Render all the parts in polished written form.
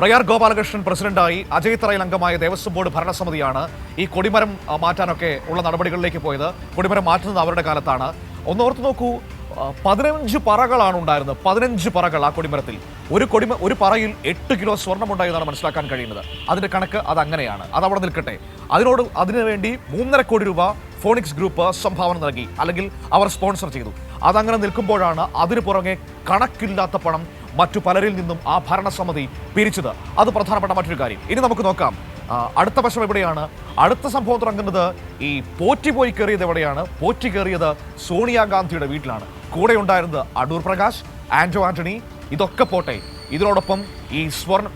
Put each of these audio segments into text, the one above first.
പ്രയാർ ഗോപാലകൃഷ്ണൻ പ്രസിഡന്റായി അജയ് തറയിൽ അംഗമായ ദേവസ്വം ബോർഡ് ഭരണസമിതിയാണ് ഈ കൊടിമരം മാറ്റാനൊക്കെ ഉള്ള നടപടികളിലേക്ക് പോയത്. കൊടിമരം മാറ്റുന്നത് അവരുടെ കാലത്താണ്. ഒന്നോർത്ത് നോക്കൂ, 15 പറകളാണ് ഉണ്ടായിരുന്നത്. 15 പറകൾ ആ കൊടിമരത്തിൽ. ഒരു പറയിൽ 8 കിലോ സ്വർണ്ണമുണ്ടായി എന്നാണ് മനസ്സിലാക്കാൻ കഴിയുന്നത്. അതിന്റെ കണക്ക് അത് അങ്ങനെയാണ്. അത് അവിടെ നിൽക്കട്ടെ. അതിനുവേണ്ടി 3.5 കോടി രൂപ ഫോണിക്സ് ഗ്രൂപ്പ് സംഭാവന നൽകി, അല്ലെങ്കിൽ അവർ സ്പോൺസർ ചെയ്തു. അതങ്ങനെ നിൽക്കുമ്പോഴാണ് അതിനു പുറമെ കണക്കില്ലാത്ത പണം മറ്റു പലരിൽ നിന്നും ആ ഭരണസമിതി പിരിച്ചത്. അത് പ്രധാനപ്പെട്ട മറ്റൊരു കാര്യം. ഇനി നമുക്ക് നോക്കാം, അടുത്ത വശം എവിടെയാണ്. അടുത്ത സംഭവം തുടങ്ങുന്നത് ഈ പോറ്റി പോയി കയറിയത് എവിടെയാണ്. പോറ്റി കയറിയത് സോണിയാഗാന്ധിയുടെ വീട്ടിലാണ്. കൂടെ ഉണ്ടായിരുന്നത് അടൂർ പ്രകാശ്, ആന്റോ ആന്റണി. ഇതൊക്കെ പോട്ടെ, ഇതിനോടൊപ്പം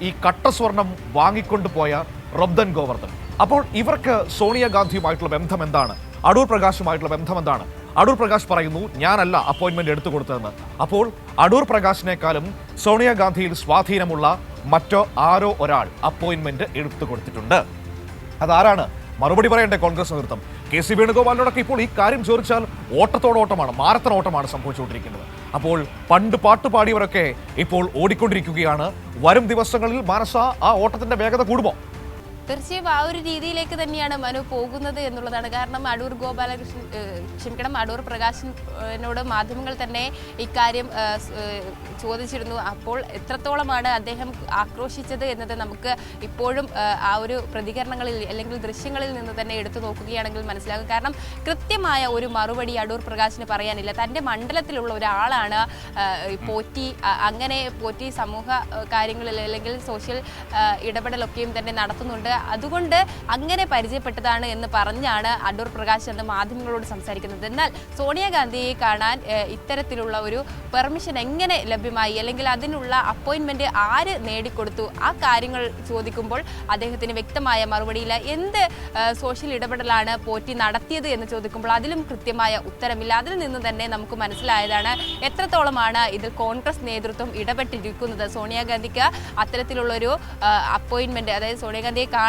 ഈ കട്ട സ്വർണം വാങ്ങിക്കൊണ്ടുപോയ റബ്ദൻ ഗോവർദ്ധൻ. അപ്പോൾ ഇവർക്ക് സോണിയാഗാന്ധിയുമായിട്ടുള്ള ബന്ധം എന്താണ്? അടൂർ പ്രകാശുമായിട്ടുള്ള ബന്ധം എന്താണ്? അടൂർ പ്രകാശ് പറയുന്നു, ഞാനല്ല അപ്പോയിന്റ്മെന്റ് എടുത്തു കൊടുത്തതെന്ന്. അപ്പോൾ അടൂർ പ്രകാശിനേക്കാളും സോണിയാഗാന്ധിയിൽ സ്വാധീനമുള്ള ആരോ ഒരാൾ അപ്പോയിന്റ്മെന്റ് എടുത്തു കൊടുത്തിട്ടുണ്ട്. അതാരാണ്? മറുപടി പറയണ്ടേ കോൺഗ്രസ് നേതൃത്വം. കെ.സി. വേണുഗോപാലിനോടൊക്കെ ഇപ്പോൾ ഈ കാര്യം ചോദിച്ചാൽ ഓട്ടത്തോടോട്ടമാണ്, മാരത്തൺ ഓട്ടമാണ് സംഭവിച്ചുകൊണ്ടിരിക്കുന്നത്. അപ്പോൾ പണ്ട് പാട്ടുപാടിയവരൊക്കെ ഇപ്പോൾ ഓടിക്കൊണ്ടിരിക്കുകയാണ്. വരും ദിവസങ്ങളിൽ മാനസ ആ ഓട്ടത്തിന്റെ വേഗത കൂടുമോ? തീർച്ചയായും ആ ഒരു രീതിയിലേക്ക് തന്നെയാണ് മനു പോകുന്നത് എന്നുള്ളതാണ്. കാരണം അടൂർ പ്രകാശിനോട് മാധ്യമങ്ങൾ തന്നെ ഇക്കാര്യം ചോദിച്ചിരുന്നു. അപ്പോൾ എത്രത്തോളമാണ് അദ്ദേഹം ആക്രോശിച്ചത് എന്നത് നമുക്ക് ഇപ്പോഴും ആ ഒരു പ്രതികരണങ്ങളിൽ അല്ലെങ്കിൽ ദൃശ്യങ്ങളിൽ നിന്ന് തന്നെ എടുത്തു നോക്കുകയാണെങ്കിൽ മനസ്സിലാകും. കാരണം കൃത്യമായ ഒരു മറുപടി അടൂർ പ്രകാശിന് പറയാനില്ല. തൻ്റെ മണ്ഡലത്തിലുള്ള ഒരാളാണ് പോറ്റി സമൂഹ കാര്യങ്ങളിൽ അല്ലെങ്കിൽ സോഷ്യൽ ഇടപെടലൊക്കെയും തന്നെ നടത്തുന്നുണ്ട്. അതുകൊണ്ട് അങ്ങനെ പരിചയപ്പെട്ടതാണ് എന്ന് പറഞ്ഞാണ് അടൂർ പ്രകാശ് എന്ന മാധ്യമങ്ങളോട് സംസാരിക്കുന്നത്. എന്നാൽ സോണിയാഗാന്ധിയെ കാണാൻ ഇത്തരത്തിലുള്ള ഒരു പെർമിഷൻ എങ്ങനെ ലഭ്യമായി, അല്ലെങ്കിൽ അതിനുള്ള അപ്പോയിന്റ്മെന്റ് ആര് നേടിക്കൊടുത്തു, ആ കാര്യങ്ങൾ ചോദിക്കുമ്പോൾ അദ്ദേഹത്തിന് വ്യക്തമായ മറുപടിയില്ല. എന്ത് സോഷ്യൽ ഇടപെടലാണ് പോറ്റി നടത്തിയത് എന്ന് ചോദിക്കുമ്പോൾ അതിലും കൃത്യമായ ഉത്തരമില്ല. അതിൽ നിന്ന് തന്നെ നമുക്ക് മനസ്സിലായതാണ് എത്രത്തോളമാണ് ഇതിൽ കോൺഗ്രസ് നേതൃത്വം ഇടപെട്ടിരിക്കുന്നത്. സോണിയാഗാന്ധിക്ക് അത്തരത്തിലുള്ളൊരു അപ്പോയിന്റ്മെന്റ്, അതായത് സോണിയാഗാന്ധിയെ കാണാൻ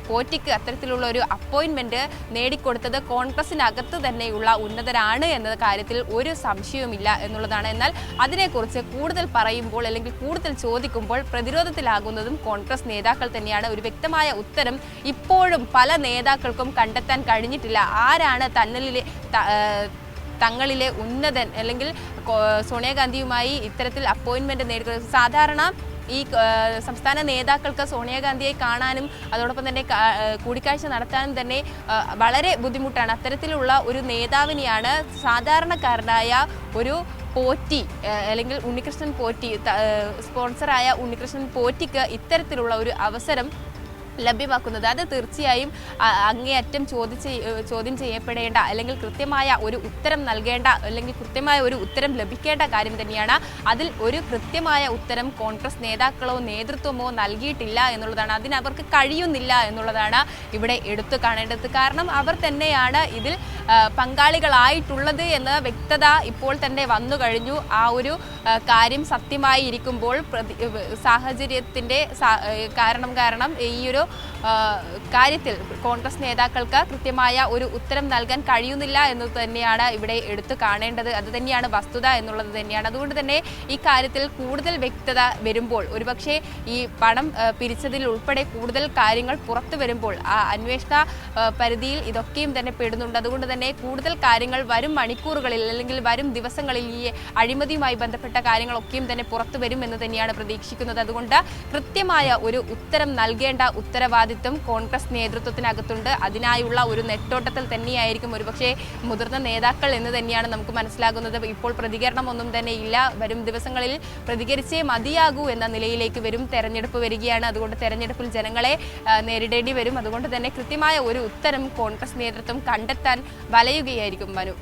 പോറ്റിക്ക് അത്തരത്തിലുള്ള ഒരു അപ്പോയിന്റ്മെന്റ് നേടിക്കൊടുത്തത് കോൺഗ്രസിനകത്ത് തന്നെയുള്ള ഉന്നതരാണ് എന്ന കാര്യത്തിൽ ഒരു സംശയവുമില്ല എന്നുള്ളതാണ്. എന്നാൽ അതിനെക്കുറിച്ച് കൂടുതൽ പറയുമ്പോൾ അല്ലെങ്കിൽ കൂടുതൽ ചോദിക്കുമ്പോൾ പ്രതിരോധത്തിലാകുന്നതും കോൺഗ്രസ് നേതാക്കൾ തന്നെയാണ്. ഒരു വ്യക്തമായ ഉത്തരം ഇപ്പോഴും പല നേതാക്കൾക്കും കണ്ടെത്താൻ കഴിഞ്ഞിട്ടില്ല. ആരാണ് തങ്ങളിലെ ഉന്നതൻ, അല്ലെങ്കിൽ സോണിയാഗാന്ധിയുമായി ഇത്തരത്തിൽ അപ്പോയിന്റ്മെന്റ് നേടിക്കൊടുത്തത്? സാധാരണ ഈ സംസ്ഥാന നേതാക്കൾക്ക് സോണിയാഗാന്ധിയെ കാണാനും അതോടൊപ്പം തന്നെ കൂടിക്കാഴ്ച നടത്താനും തന്നെ വളരെ ബുദ്ധിമുട്ടാണ്. അത്തരത്തിലുള്ള ഒരു നേതാവിനെയാണ് സാധാരണക്കാരനായ ഒരു പോറ്റി അല്ലെങ്കിൽ ഉണ്ണികൃഷ്ണൻ പോറ്റി, സ്പോൺസറായ ഉണ്ണികൃഷ്ണൻ പോറ്റിക്ക് ഇത്തരത്തിലുള്ള ഒരു അവസരം ലഭ്യമാക്കുന്നത്. അത് തീർച്ചയായും അങ്ങേയറ്റം ചോദ്യം ചെയ്യപ്പെടേണ്ട, അല്ലെങ്കിൽ കൃത്യമായ ഒരു ഉത്തരം നൽകേണ്ട, അല്ലെങ്കിൽ കൃത്യമായ ഒരു ഉത്തരം ലഭിക്കേണ്ട കാര്യം തന്നെയാണ്. അതിൽ ഒരു കൃത്യമായ ഉത്തരം കോൺഗ്രസ് നേതാക്കളോ നേതൃത്വമോ നൽകിയിട്ടില്ല എന്നുള്ളതാണ്. അതിനവർക്ക് കഴിയുന്നില്ല എന്നുള്ളതാണ് ഇവിടെ എടുത്തു കാണേണ്ടത്. കാരണം അവർ തന്നെയാണ് ഇതിൽ പങ്കാളികളായിട്ടുള്ളത് എന്ന വ്യക്തത ഇപ്പോൾ തന്നെ വന്നു കഴിഞ്ഞു. ആ ഒരു കാര്യം സത്യമായി ഇരിക്കുമ്പോൾ സാഹചര്യത്തിൻ്റെ കാരണം ഈ ഒരു കാര്യത്തിൽ കോൺഗ്രസ് നേതാക്കൾക്ക് കൃത്യമായ ഒരു ഉത്തരം നൽകാൻ കഴിയുന്നില്ല എന്നത് തന്നെയാണ് ഇവിടെ എടുത്തു കാണേണ്ടത്. അത് തന്നെയാണ് വസ്തുത എന്നുള്ളത് തന്നെയാണ്. അതുകൊണ്ട് തന്നെ ഈ കാര്യത്തിൽ കൂടുതൽ വ്യക്തത വരുമ്പോൾ, ഒരുപക്ഷെ ഈ പണം പിരിച്ചതിൽ ഉൾപ്പെടെ കൂടുതൽ കാര്യങ്ങൾ പുറത്തു വരുമ്പോൾ ആ അന്വേഷണ പരിധിയിൽ ഇതൊക്കെയും തന്നെ പെടുന്നുണ്ട്. അതുകൊണ്ട് തന്നെ കൂടുതൽ കാര്യങ്ങൾ വരും മണിക്കൂറുകളിൽ അല്ലെങ്കിൽ വരും ദിവസങ്ങളിൽ ഈ അഴിമതിയുമായി ബന്ധപ്പെട്ട കാര്യങ്ങളൊക്കെയും തന്നെ പുറത്തു വരും എന്ന് തന്നെയാണ് പ്രതീക്ഷിക്കുന്നത്. അതുകൊണ്ട് കൃത്യമായ ഒരു ഉത്തരം നൽകേണ്ട ഉത്തരവാദിത്വം കോൺഗ്രസ് നേതൃത്വത്തിനകത്തുണ്ട്. അതിനായുള്ള ഒരു നെട്ടോട്ടത്തിൽ തന്നെയായിരിക്കും ഒരുപക്ഷെ മുതിർന്ന നേതാക്കൾ എന്ന് തന്നെയാണ് നമുക്ക് മനസ്സിലാകുന്നത്. ഇപ്പോൾ പ്രതികരണമൊന്നും തന്നെ ഇല്ല. വരും ദിവസങ്ങളിൽ പ്രതികരിച്ചേ മതിയാകൂ എന്ന നിലയിലേക്ക് വരും. തെരഞ്ഞെടുപ്പ് വരികയാണ്. അതുകൊണ്ട് തെരഞ്ഞെടുപ്പിൽ ജനങ്ങളെ നേരിടേണ്ടി വരും. അതുകൊണ്ട് തന്നെ കൃത്യമായ ഒരു ഉത്തരം കോൺഗ്രസ് നേതൃത്വം കണ്ടെത്താൻ വലയുകയായിരിക്കും മനു.